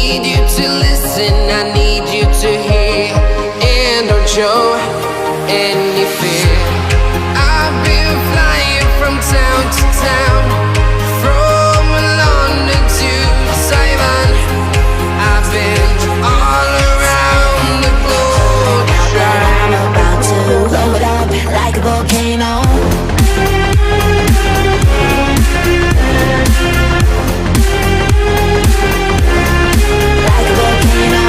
need you to listen, I need you to hear, and don't show any fear. I've been flying from town to town, from London to Taiwan. I've been all around the globe. I'm about to blow it up like a volcano. Like a volcano.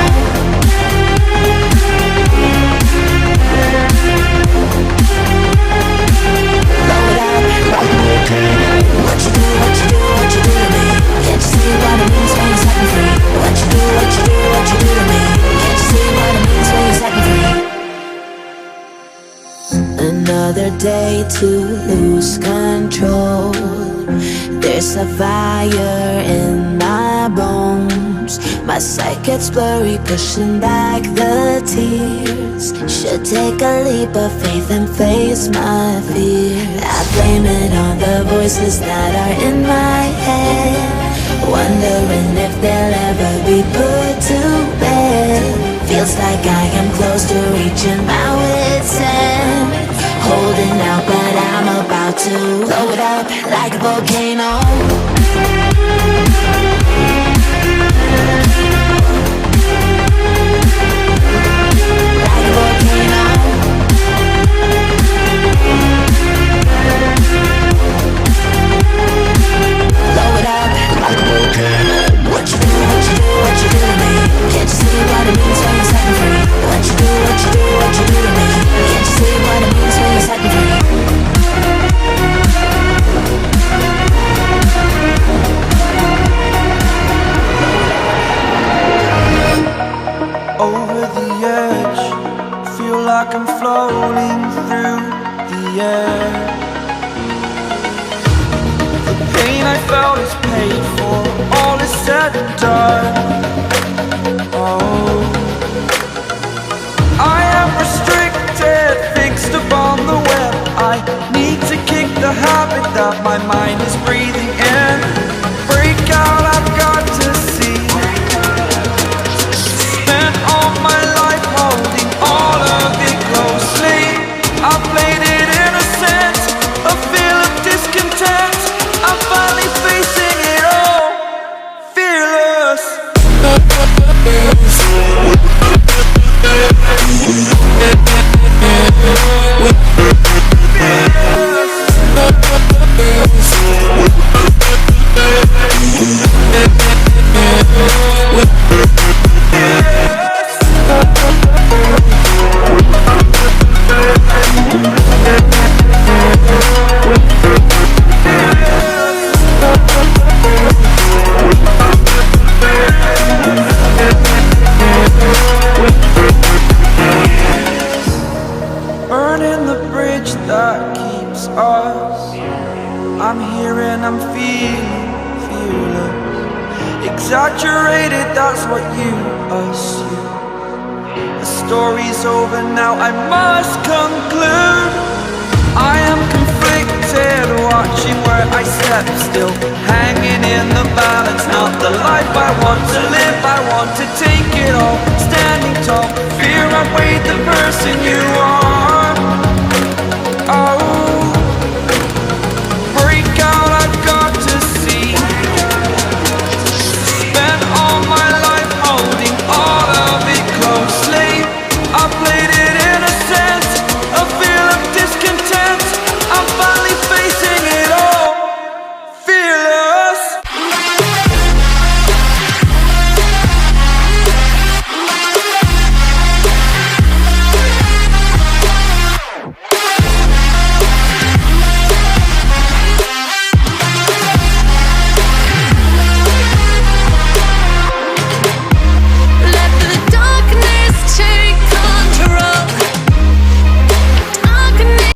Blow it up like a volcano. What you do, what you do, what you do to me? Can't you see what it means when you set me free? What you do, what you do, what you do to me? Can't you see what it means when you set me free? Another day to lose control. There's a fire in my bones. My sight gets blurry, pushing back the tears. Should take a leap of faith and face my fear. I blame it on the voices that are in my head, wondering if they'll ever be put to bed. Feels like I am close to reaching my wit's end. Holding out, but I'm about to blow it up like a volcano. Like a volcano. Blow it up like a volcano. What you do, what you do, what you do to me? Can't you see what it means when you set me free? What you do, what you do, what you do to me? Can't you see what it means when you set me free? Over the edge, feel like I'm floating through the air. The pain I felt is paid for, all is said and done. Oh, I am restricted, fixed upon the web. I need to kick the habit that my mind is breathing in. Break out, I've got to see. Spent all my life holding all of it closely. I played it innocent, a feel of discontent. I'm finally facing it all, fearless. Burning the bridge that keeps us. I'm here and I'm feeling fearless. Exaggerated, that's what you assume. The story's over now, I must conclude. I am conflicted, watching where I step still, hanging in the balance. Not the life I want to live, I want to take it all. Standing tall, fear I weighed the person you are.